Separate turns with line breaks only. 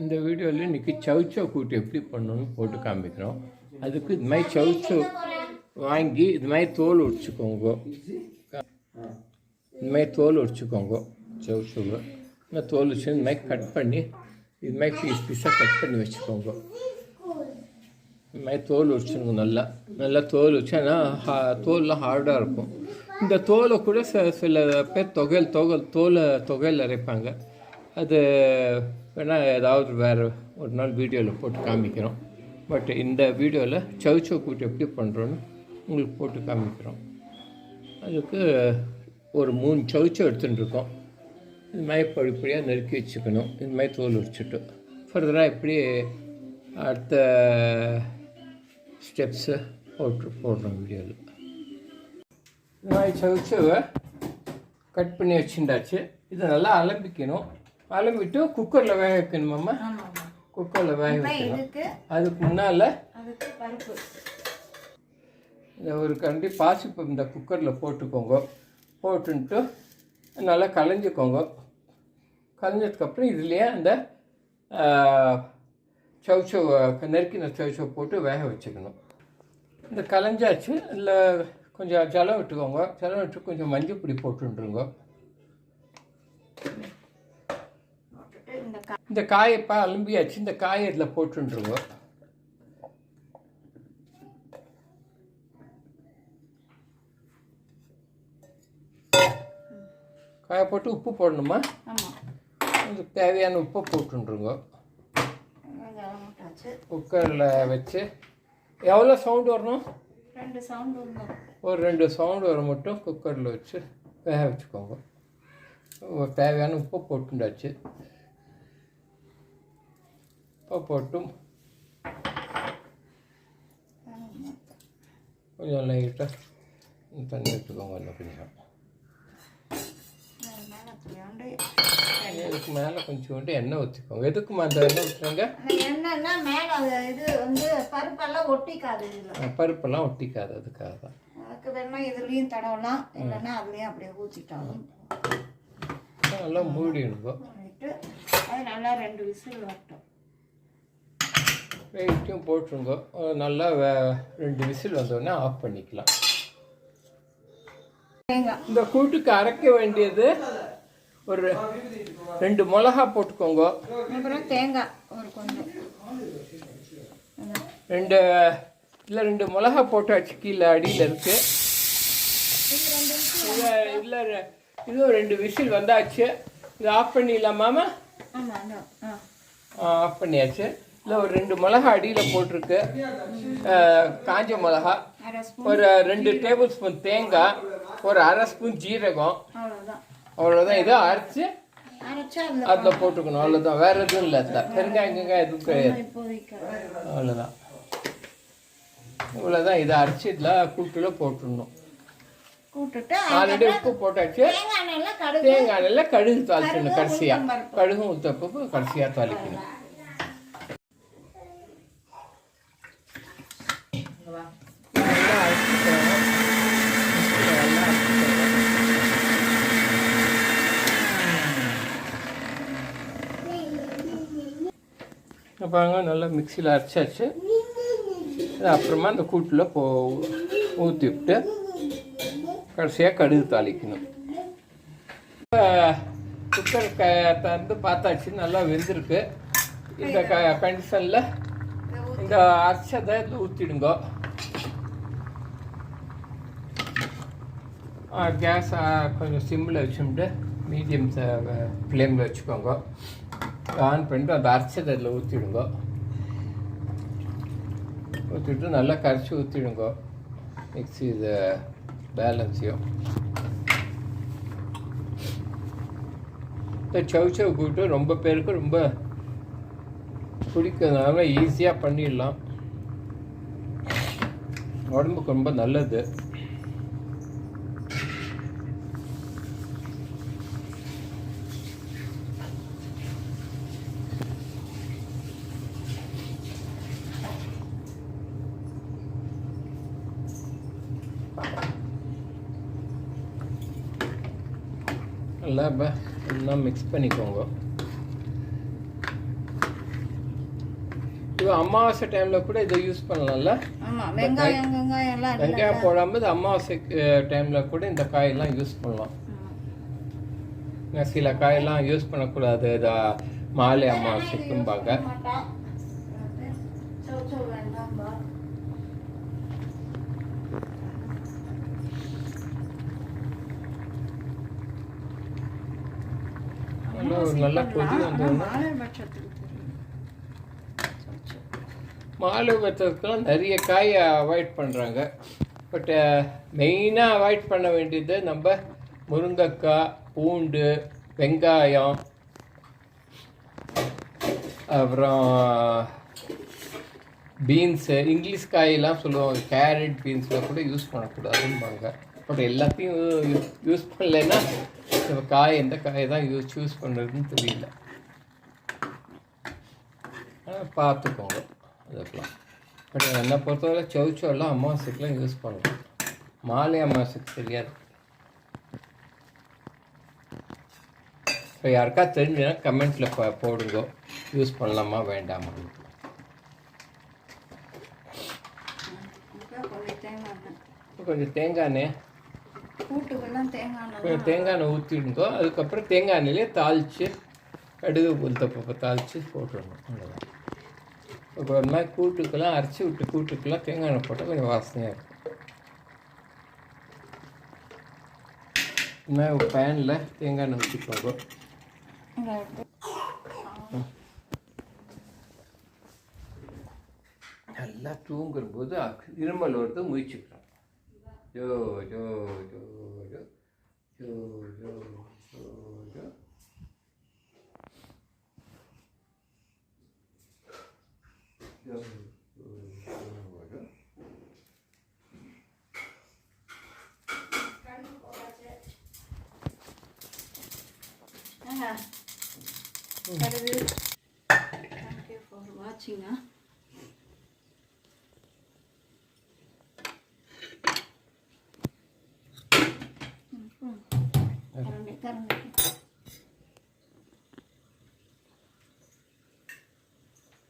இந்த வீடியோவில் இன்றைக்கி சவ் சவ் கூட்டு எப்படி பண்ணணும்னு போட்டு காமிக்கிறோம். அதுக்கு இது மாதிரி சவ் சவ் வாங்கி இது மாதிரி தோல் உரிச்சுக்கோங்க. இது மாதிரி தோல் உரிச்சுக்கோங்க. சவ் சவ் இந்த தோல் வச்சு இந்த மாதிரி கட் பண்ணி இது மாதிரி பீஸ் பீஸாக கட் பண்ணி வச்சுக்கோங்க. இது மாதிரி தோல் உரிச்சுங்க. நல்லா தோல் வச்சு ஆனால் தோல்லாம் ஹார்டாக இருக்கும். இந்த தோலை கூட சில பேர் தொகையில் அரைப்பாங்க. அது வேணால் ஏதாவது வேறு ஒரு நாள் வீடியோவில் போட்டு காமிக்கிறோம். பட் இந்த வீடியோவில் சவ் சவ் கூட்டு எப்படி பண்ணுறோன்னு உங்களுக்கு போட்டு காமிக்கிறோம். அதுக்கு ஒரு 3 சவ் சவ் எடுத்துகிட்டுருக்கோம். இது மாதிரி படிப்படியாக நறுக்கி வச்சுக்கணும். இது மாதிரி தோல் உரிச்சிட்டு ஃபர்தராக எப்படி அடுத்த ஸ்டெப்ஸு போடுறோம் வீடியோவில். இந்த மாதிரி சவ் சவ்வை கட் பண்ணி வச்சுட்டாச்சு. இதை நல்லா அலம்பிக்கணும். அலம்பிட்டு குக்கரில் வேக வைக்கணுமாம்மா. குக்கரில் வேக வைக்கணும். அதுக்கு முன்னால் இந்த ஒரு கரண்டி பாசிப்பருப்பு இந்த குக்கரில் போட்டுக்கோங்க. போட்டுன்ட்டு நல்லா களைஞ்சிக்கோங்க. களைஞ்சதுக்கப்புறம் இதுலேயே அந்த சவ் சவ் நறுக்கின சவ் சவ் போட்டு வேக வச்சுக்கணும். இந்த களைஞ்சாச்சு. இல்லை கொஞ்சம் ஜலம் விட்டுக்கோங்க. ஜலம் விட்டு கொஞ்சம் மஞ்சள் பொடி போட்டுருங்க. இந்த காயப்பா அலும்பியாச்சு. இந்த காயை இதில் போட்டுருங்க. காயை போட்டு உப்பு போடணுமா? இதுக்கு தேவையான உப்பை போட்டுருங்க. குக்கரில் வச்சு எவ்வளோ சவுண்டு வரணும்?
2 சவுண்டு வரணும்.
ஒரு 2 சவுண்டு வர மட்டும் குக்கரில் வச்சு வேக வச்சுக்கோங்க. தேவையான உப்பு போட்டுண்டாச்சு. உப்பு போட்டும் கொஞ்சம் லைட்டாக தண்ணி வச்சுக்கோங்க. இன்னும் கொஞ்சம் இதுக்கு மேலே கொஞ்சோண்டு எண்ணெய் ஊற்றிக்கோங்க. எதுக்குமா அந்த எண்ணெய் ஊற்றுறாங்க?
எண்ணெய்னா மேலே இது வந்து பருப்பெல்லாம் ஒட்டிக்காது.
பருப்பெல்லாம் ஒட்டிக்காது. அதுக்காக தான்.
அதுக்கு வேணால் இதுலேயும் தடவலாம், இல்லைன்னா அதுலேயும் அப்படியே ஊற்றிட்டாலும்
நல்லா மூடிடுங்க.
அது நல்லா 2 விசில் வரட்டும்.
வெயிட்டையும் போட்டுருங்க. நல்லா 2 விசில் வந்தோடனே ஆஃப் பண்ணிக்கலாம். இந்த கூட்டுக்கு அரைக்க வேண்டியது ஒரு 2 மிளகா போட்டுக்கோங்க.
அப்புறம் தேங்காய் ஒரு கொஞ்சம்
2 மிளகா போட்டாச்சு. கீழே அடியில் இருக்கு. இல்லை இதுவும் 2 விசில் வந்தாச்சு. இது ஆஃப் பண்ணிடலாமாமா? ஆஃப் பண்ணியாச்சு. இல்லை ஒரு 2 மிளகா அடியில் போட்டிருக்கு. காஞ்ச மிளகா, ஒரு 2 டேபிள் ஸ்பூன் தேங்காய், ஒரு 1/2 ஸ்பூன் ஜீரகம், அவ்வளோதான். இதை அரைச்சி அதில் போட்டுக்கணும். அவ்வளோதான். வேறு எதுவும் இல்லை. பெருங்காயம் எதுவும் கிடையாது. அவ்வளோதான். இவ்வளோதான். இதை அரைச்சி இதில் கூட்டில் போட்டுடணும். ஆல்ரெடி உப்பு போட்டாச்சு. தேங்காய் எண்ணெயில் கடுகு தாளிக்கணும். கடைசியாக கடுகும் உத்தப்போ கடைசியாக தாளிக்கணும். பாருங்க, நல்லா மிக்சியில் அரைச்சாச்சு. அப்புறமா அந்த கூட்டில் ஊற்றி விட்டு கடைசியாக கடுகு தாளிக்கணும். குக்கர் தந்து பார்த்தாச்சு. நல்லா வெந்திருக்கு. இந்த கண்டிஷனில் இந்த அரைச்சதை இதில் ஊற்றிடுங்க. கேஸ் கொஞ்சம் சிம்மில் வச்சுட்டு மீடியம் ஃப்ளேமில் வச்சுக்கோங்க. ஆன் பண்ணிட்டு அந்த அரைச்சதை அதில் ஊற்றிடுங்க. ஊற்றிட்டு நல்லா கரைச்சி ஊற்றிடுங்க. மிக்ஸி இதை பேலன்ஸையும். இந்த சவ் சவ் கூட்டு ரொம்ப பேருக்கு ரொம்ப பிடிக்கிறதுனால ஈஸியாக பண்ணிடலாம். உடம்புக்கு ரொம்ப நல்லது. நல்லா எல்லாம் மிக்ஸ் பண்ணிக்கோங்க. அமாவாசை டைமில் கூட இதை யூஸ் பண்ணலாம்ல.
ஆமாம், வெங்காயம் எல்லாம்
வெங்காயம் போடாமல் அமாவாசை டைமில் கூட இந்த காயெல்லாம் யூஸ் பண்ணலாம். சில காயெல்லாம் யூஸ் பண்ணக்கூடாது, இதை மாலை அமாவாசைக்கும்பாங்க. நல்லா கொதி வந்தோன்னா மாலை பட்சத்துக்குலாம் நிறைய காயை அவாய்ட் பண்ணுறாங்க. பட் மெயினாக அவாய்ட் பண்ண வேண்டியது நம்ம முருங்கைக்காய், பூண்டு, வெங்காயம், அப்புறம் பீன்ஸு, இங்கிலீஷ் காயெல்லாம் சொல்லுவாங்க, கேரட், பீன்ஸில் கூட யூஸ் பண்ணக்கூடாதுன்பாங்க. பட் எல்லாத்தையும் யூஸ் பண்ணலைன்னா நம்ம காய் எந்த காயை தான் சூஸ் பண்ணுறதுன்னு தெரியல. பார்த்துக்கோங்க அதுக்கெல்லாம். பட் என்னை பொறுத்தவரை சவுச்சோலாம் அமாவாசைக்கெலாம் யூஸ் பண்ணலாம், மாலை அமாவாசைக்கு தெரியாது. இப்போ யாருக்கா தெரிஞ்சுன்னா கமெண்ட்டில் போடுங்க, யூஸ் பண்ணலாமா வேண்டாமா. கொஞ்சம் தேங்காய் எண்ணெய் ஊற்றிடுங்கோ. அதுக்கப்புறம் தேங்காய் எண்ணெயிலே தாளித்து கடுகு உளுத்தப்போ தாளித்து போட்டுடணும். அவ்வளோதான். இப்போ ஒரு மாதிரி கூட்டுக்கெல்லாம் அரைச்சி விட்டு கூட்டுக்கெல்லாம் தேங்காய் எண்ணெய் போட்டால் கொஞ்சம் வாசனையாக இருக்கும். இந்த மாதிரி ஒரு பேனில் தேங்காய் எண்ணெய் ஊற்றிக்கோங்க. நல்லா தூங்கும்போது இருமல் வருது, முயற்சிக்கிறோம். Joe Joe Joe Joe Joe Joe Joe Joe.
Thank you for watching. Karang